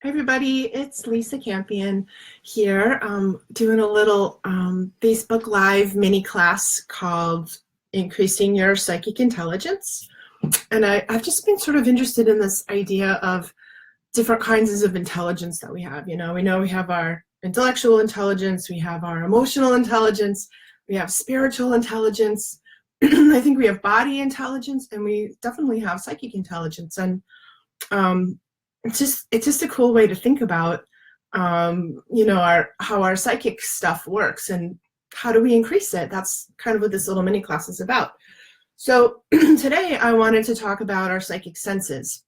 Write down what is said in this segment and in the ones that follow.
Hi everybody, it's Lisa Campion here, doing a little Facebook Live mini class called Increasing Your Psychic Intelligence. And I've just been sort of interested in this idea of different kinds of intelligence that we have. We know we have our intellectual intelligence, we have our emotional intelligence, we have spiritual intelligence. I think we have body intelligence, and we definitely have psychic intelligence. And it's just a cool way to think about how our psychic stuff works and how do we increase it. That's kind of what this little mini class is about. So today I wanted to talk about our psychic senses,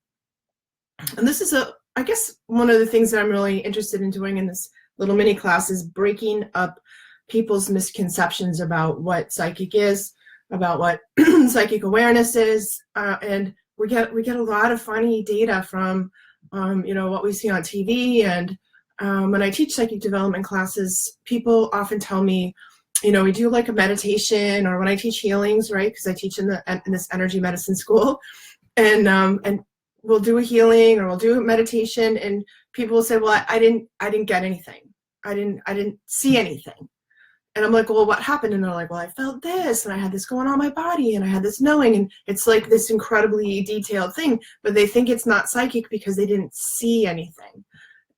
and this is I guess one of the things that I'm really interested in doing in this little mini class is breaking up people's misconceptions about what psychic is, about what psychic awareness is, and we get a lot of funny data from what we see on TV. And when I teach psychic development classes, people often tell me, we do like a meditation, or when I teach healings, right? Because I teach in this energy medicine school, and we'll do a healing or we'll do a meditation, and people will say, well, I didn't get anything. I didn't see anything. And I'm like, well, what happened? And they're like, well, I felt this, and I had this going on my body, and I had this knowing, and it's like this incredibly detailed thing, but they think it's not psychic because they didn't see anything.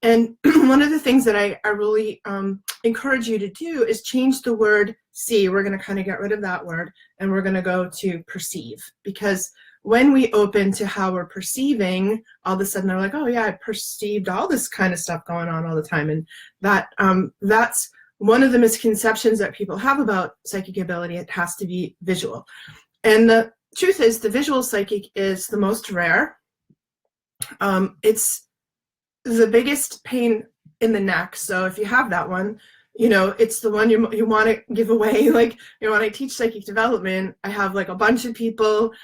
And one of the things that I really encourage you to do is change the word see. We're going to kind of get rid of that word, and we're going to go to perceive, because when we open to how we're perceiving, all of a sudden they're like, oh yeah, I perceived all this kind of stuff going on all the time. And that's one of the misconceptions that people have about psychic ability. It has to be visual. And the truth is, the visual psychic is the most rare. It's the biggest pain in the neck. So if you have that one, it's the one you want to give away. Like, when I teach psychic development, I have like a bunch of people,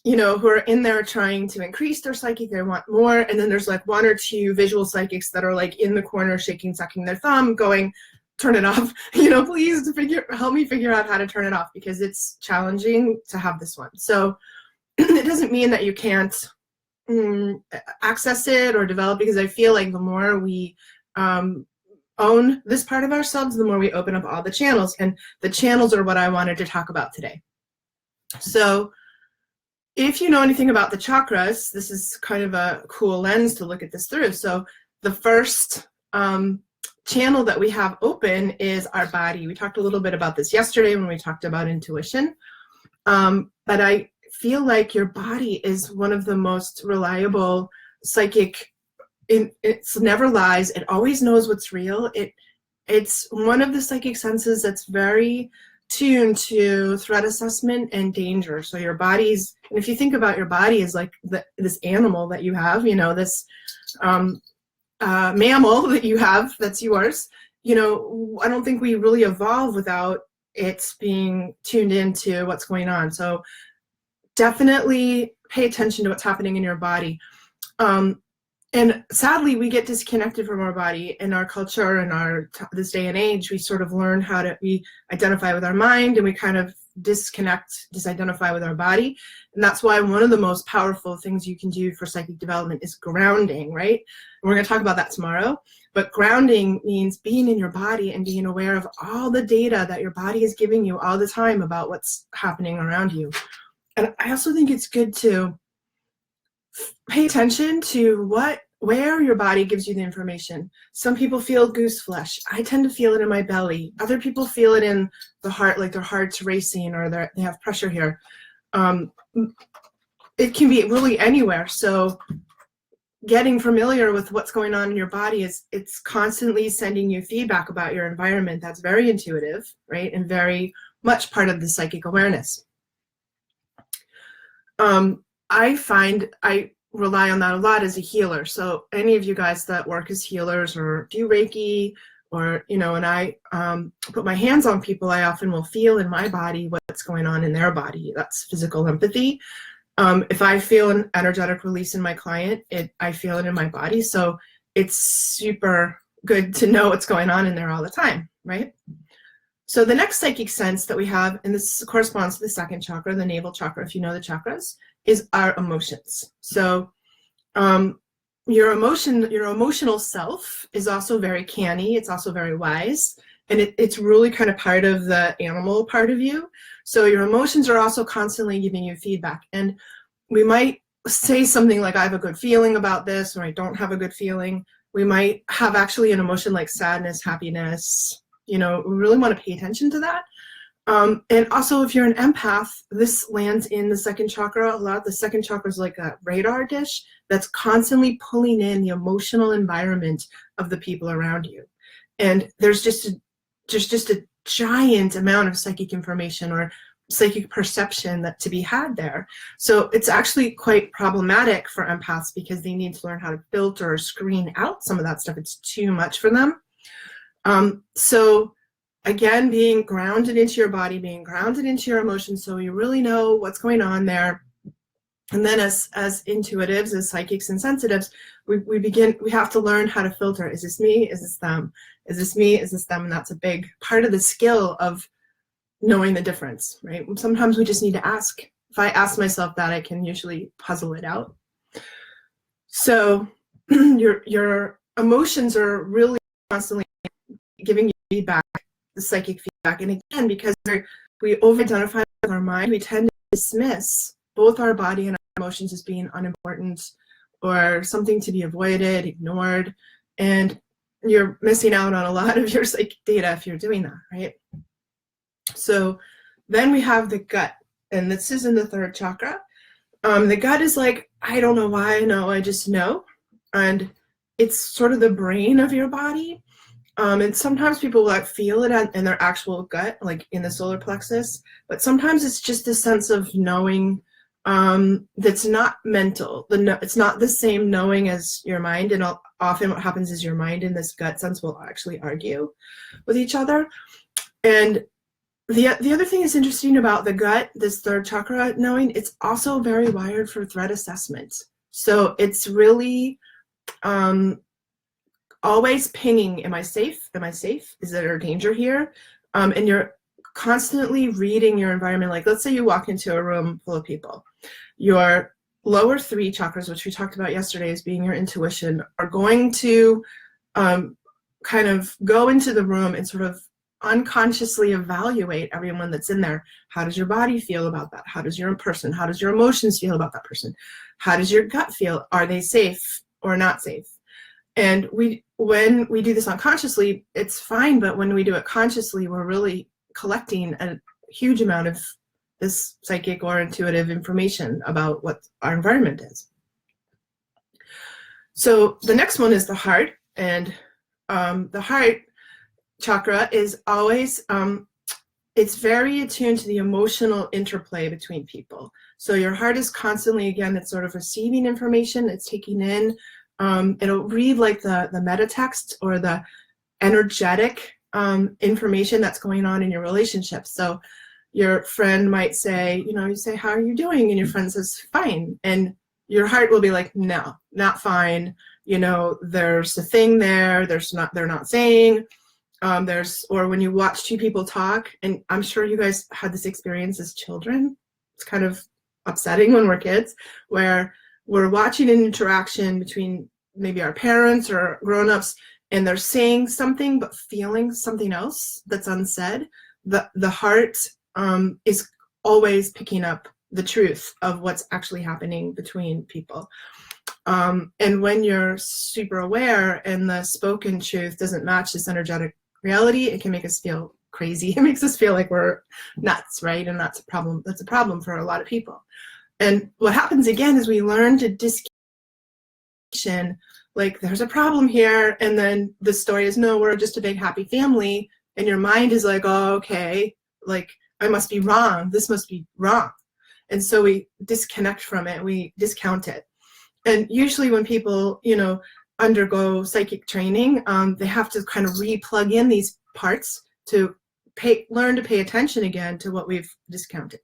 who are in there trying to increase their psychic. They want more. And then there's like one or two visual psychics that are like in the corner, shaking, sucking their thumb, going, turn it off, please help me figure out how to turn it off, because it's challenging to have this one. So it doesn't mean that you can't access it or develop, because I feel like the more we own this part of ourselves, the more we open up all the channels, and the channels are what I wanted to talk about today. So if you know anything about the chakras, this is kind of a cool lens to look at this through. So the first channel that we have open is our body. We talked a little bit about this yesterday when we talked about intuition, but I feel like your body is one of the most reliable psychic. It never lies. It always knows what's real. It's one of the psychic senses that's very tuned to threat assessment and danger. So your body's, and if you think about your body as like this animal that you have, this mammal that you have that's yours, I don't think we really evolve without it being tuned into what's going on. So definitely pay attention to what's happening in your body. And sadly, we get disconnected from our body in our culture and this day and age. We sort of learn we identify with our mind, and we kind of disidentify with our body. And that's why one of the most powerful things you can do for psychic development is grounding, right? And we're going to talk about that tomorrow. But grounding means being in your body and being aware of all the data that your body is giving you all the time about what's happening around you. And I also think it's good to pay attention to where your body gives you the information. Some people feel goose flesh. I tend to feel it in my belly. Other people feel it in the heart, like their heart's racing, or they have pressure here. It can be really anywhere. So getting familiar with what's going on in your body it's constantly sending you feedback about your environment. That's very intuitive, right? And very much part of the psychic awareness. I find I rely on that a lot as a healer. So any of you guys that work as healers or do Reiki, or, when I put my hands on people, I often will feel in my body what's going on in their body. That's physical empathy. If I feel an energetic release in my client, I feel it in my body. So it's super good to know what's going on in there all the time, right? So the next psychic sense that we have, and this corresponds to the second chakra, the navel chakra, if you know the chakras, is our emotions. So your emotional self is also very canny. It's also very wise. And it's really kind of part of the animal part of you. So your emotions are also constantly giving you feedback. And we might say something like, I have a good feeling about this, or I don't have a good feeling. We might have actually an emotion like sadness, happiness. We really want to pay attention to that. And also, if you're an empath, this lands in the second chakra a lot. The second chakra is like a radar dish that's constantly pulling in the emotional environment of the people around you. And there's just a giant amount of psychic information or psychic perception that to be had there. So it's actually quite problematic for empaths because they need to learn how to filter or screen out some of that stuff. It's too much for them. So again, being grounded into your body, being grounded into your emotions, so you really know what's going on there. And then as intuitives, as psychics and sensitives, we have to learn how to filter. Is this me? Is this them? Is this me? Is this them? And that's a big part of the skill of knowing the difference, right? Sometimes we just need to ask. If I ask myself that, I can usually puzzle it out. So your emotions are really constantly giving you feedback, the psychic feedback. And again, because we over-identify with our mind, we tend to dismiss both our body and our emotions as being unimportant or something to be avoided, ignored. And you're missing out on a lot of your psychic data if you're doing that, right? So then we have the gut, and this is in the third chakra. The gut is like, I don't know why I know, I just know. And it's sort of the brain of your body. And sometimes people like feel it in their actual gut, like in the solar plexus. But sometimes it's just a sense of knowing that's not mental. It's not the same knowing as your mind. And often what happens is your mind and this gut sense will actually argue with each other. And the other thing that's interesting about the gut, this third chakra knowing, it's also very wired for threat assessment. So it's really always pinging, am I safe? Am I safe? Is there danger here? And you're constantly reading your environment. Like, let's say you walk into a room full of people. Your lower three chakras, which we talked about yesterday as being your intuition, are going to kind of go into the room and sort of unconsciously evaluate everyone that's in there. How does your body feel about that? How does your person? How does your emotions feel about that person? How does your gut feel? Are they safe or not safe? And when we do this unconsciously, it's fine, but when we do it consciously, we're really collecting a huge amount of this psychic or intuitive information about what our environment is. So the next one is the heart, and the heart chakra is always, it's very attuned to the emotional interplay between people. So your heart is constantly, again, it's sort of receiving information, it's taking in, it'll read like the meta text or the energetic information that's going on in your relationship. So your friend might say, you say, how are you doing? And your friend says, fine. And your heart will be like, no, not fine. There's a thing there. They're not saying. Or when you watch two people talk, and I'm sure you guys had this experience as children. It's kind of upsetting when we're kids, where we're watching an interaction between maybe our parents or grown-ups, and they're saying something but feeling something else that's unsaid. The heart is always picking up the truth of what's actually happening between people. And when you're super aware and the spoken truth doesn't match this energetic reality, it can make us feel crazy. It makes us feel like we're nuts, right? And that's a problem. That's a problem for a lot of people. And what happens again is we learn to discount, like there's a problem here, and then the story is, no, we're just a big happy family, and your mind is like, oh, okay, like I must be wrong. This must be wrong. And so we disconnect from it. We discount it. And usually when people, undergo psychic training, they have to kind of re-plug in these parts to learn to pay attention again to what we've discounted.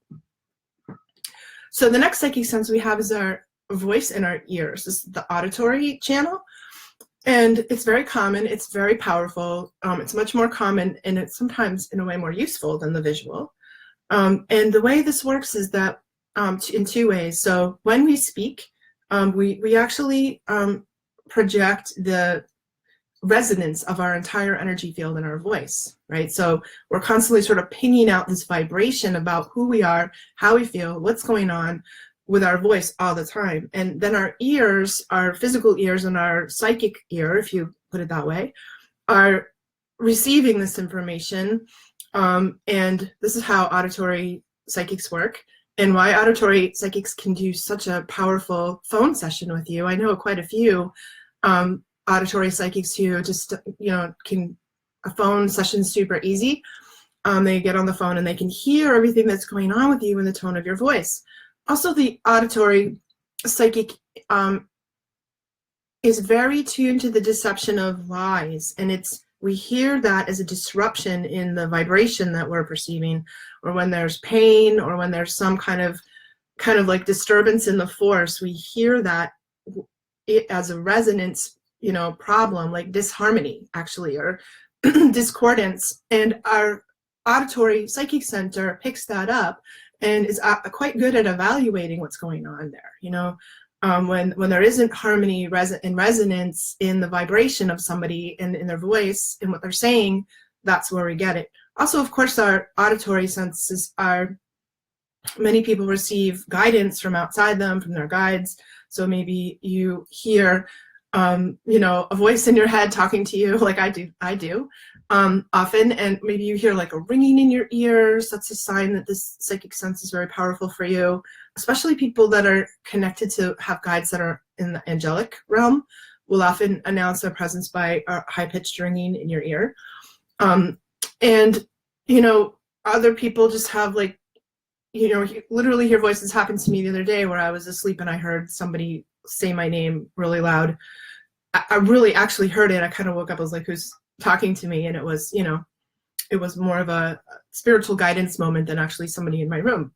So the next psychic sense we have is our voice in our ears. This is the auditory channel. And it's very common. It's very powerful. It's much more common, and it's sometimes in a way more useful than the visual. And the way this works is that in two ways. So when we speak, we actually project the resonance of our entire energy field in our voice, right? So we're constantly sort of pinging out this vibration about who we are, how we feel, what's going on with our voice all the time. And then our ears, our physical ears and our psychic ear, if you put it that way, are receiving this information. And this is how auditory psychics work, and why auditory psychics can do such a powerful phone session with you. I know quite a few auditory psychics who just, a phone session super easy. They get on the phone and they can hear everything that's going on with you in the tone of your voice. Also, the auditory psychic is very tuned to the deception of lies, and we hear that as a disruption in the vibration that we're perceiving, or when there's pain, or when there's some kind of like disturbance in the force. We hear that as a resonance, problem, like disharmony, actually, or discordance. And our auditory psychic center picks that up and is quite good at evaluating what's going on there. When there isn't harmony and resonance in the vibration of somebody and in their voice and what they're saying, that's where we get it. Also, of course, our auditory senses many people receive guidance from outside them, from their guides. So maybe you hear a voice in your head talking to you, like I do often, and maybe you hear like a ringing in your ears. That's a sign that this psychic sense is very powerful for you, especially people that are connected to have guides that are in the angelic realm will often announce their presence by a high-pitched ringing in your ear. And other people just have literally hear voices. Happened to me the other day where I was asleep and I heard somebody say my name really loud. I really actually heard it. I kind of woke up. I was like, who's talking to me? And it was, it was more of a spiritual guidance moment than actually somebody in my room,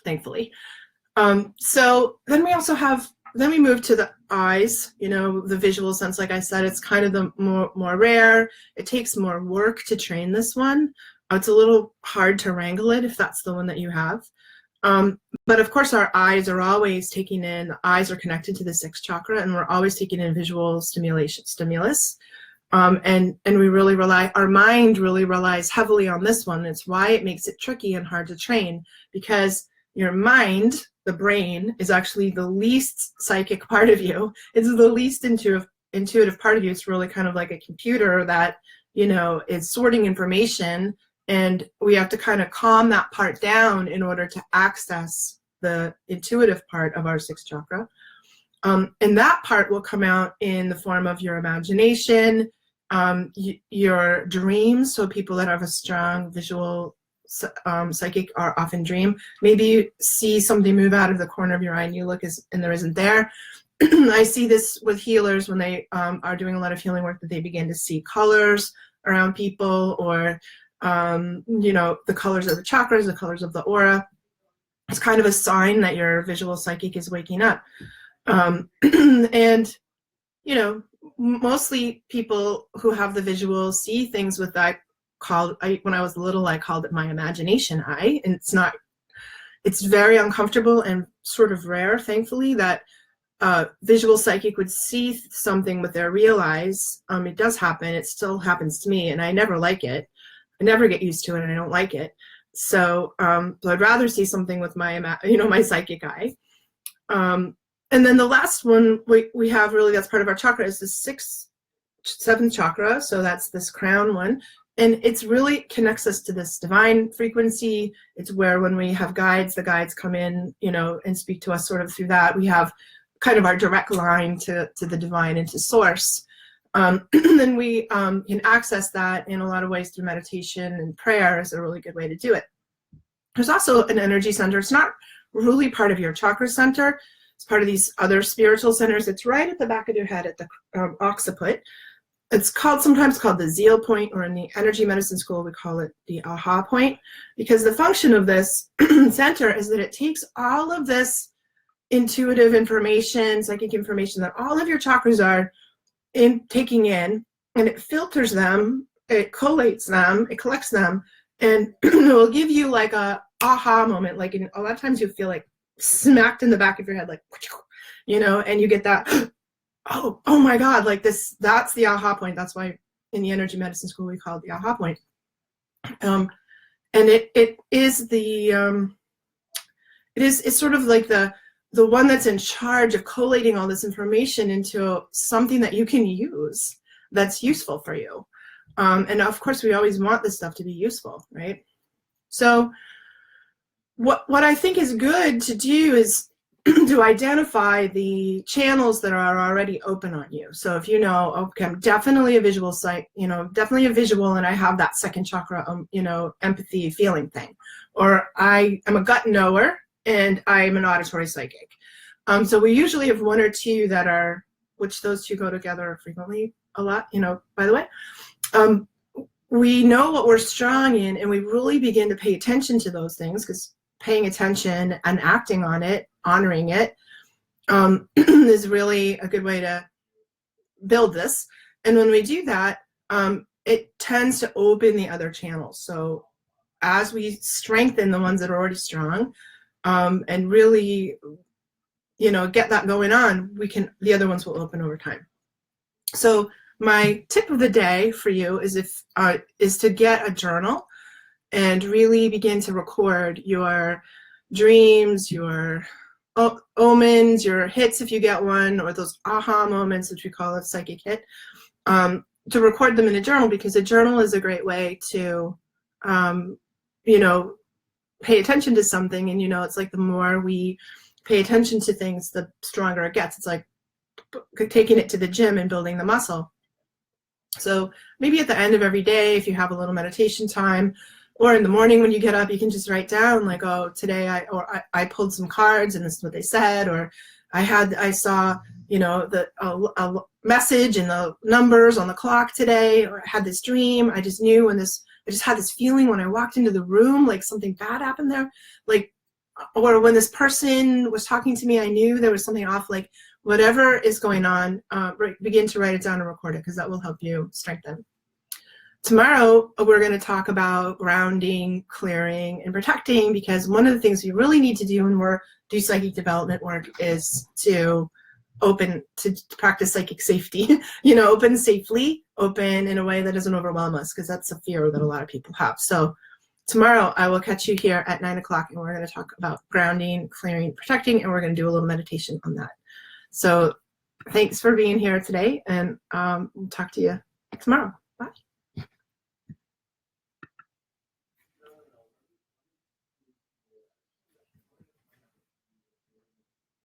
thankfully. So then we move to the eyes, the visual sense. Like I said, it's kind of the more rare. It takes more work to train this one. It's a little hard to wrangle it if that's the one that you have. But of course, our eyes are always taking in, the eyes are connected to the sixth chakra, and we're always taking in visual stimulus. And we really our mind really relies heavily on this one. It's why it makes it tricky and hard to train, because your mind, the brain, is actually the least psychic part of you. It's the least intuitive part of you. It's really kind of like a computer that, is sorting information. And we have to kind of calm that part down in order to access the intuitive part of our sixth chakra. And that part will come out in the form of your imagination, your dreams. So people that have a strong visual psychic are often dream. Maybe you see something move out of the corner of your eye and you look and there isn't there. I see this with healers when they are doing a lot of healing work, that they begin to see colors around people, or the colors of the chakras, the colors of the aura. It's kind of a sign that your visual psychic is waking up. And, mostly people who have the visual see things with that when I was little, I called it my imagination eye. And it's very uncomfortable and sort of rare, thankfully, that visual psychic would see something with their real eyes. It does happen. It still happens to me, and I never like it. I never get used to it, and I don't like it. So I'd rather see something with my, my psychic eye. And then the last one we have, really, that's part of our chakra, is the seventh chakra. So that's this crown one. And it's really connects us to this divine frequency. It's where when we have guides, the guides come in, and speak to us sort of through that. We have kind of our direct line to the divine and to source. And then we can access that in a lot of ways through meditation, and prayer is a really good way to do it. There's also an energy center. It's not really part of your chakra center. It's part of these other spiritual centers. It's right at the back of your head at the occiput. It's sometimes called the zeal point, or in the energy medicine school, we call it the aha point, because the function of this center is that it takes all of this intuitive information, psychic information that all of your chakras are taking in, and it filters them, it collates them, it collects them, and it will give you like a aha moment. Like a lot of times you feel like smacked in the back of your head, like, and you get that oh my God, like this, that's the aha point. That's why in the energy medicine school, we call it the aha point. And it is it's sort of like the one that's in charge of collating all this information into something that you can use that's useful for you. And of course, we always want this stuff to be useful, right? So what I think is good to do is to identify the channels that are already open on you. So if you know, okay, I'm definitely a visual psych, definitely a visual, and I have that second chakra, empathy feeling thing, or I am a gut knower and I'm an auditory psychic. So we usually have one or two that are, which those two go together frequently a lot, by the way. We know what we're strong in, and we really begin to pay attention to those things, because paying attention and acting on it, honoring it, is really a good way to build this. And when we do that, it tends to open the other channels. So as we strengthen the ones that are already strong, and really, get that going on, the other ones will open over time. So my tip of the day for you is to get a journal and really begin to record your dreams, your omens, your hits if you get one, or those aha moments, which we call a psychic hit, to record them in a journal, because a journal is a great way to, pay attention to something. And, it's like the more we pay attention to things, the stronger it gets. It's like taking it to the gym and building the muscle. So maybe at the end of every day, if you have a little meditation time, or in the morning when you get up, you can just write down like, oh, today I pulled some cards and this is what they said, or I saw, a message and the numbers on the clock today, or I had this dream. I just knew I just had this feeling when I walked into the room, like something bad happened there, or when this person was talking to me, I knew there was something off. Like, whatever is going on, begin to write it down and record it, because that will help you strengthen. Tomorrow, we're going to talk about grounding, clearing, and protecting, because one of the things we really need to do when we do psychic development work is to practice psychic safety, open safely, open in a way that doesn't overwhelm us, because that's a fear that a lot of people have. So tomorrow, I will catch you here at 9 o'clock, and we're going to talk about grounding, clearing, protecting, and we're going to do a little meditation on that. So thanks for being here today, and we'll talk to you tomorrow. Bye.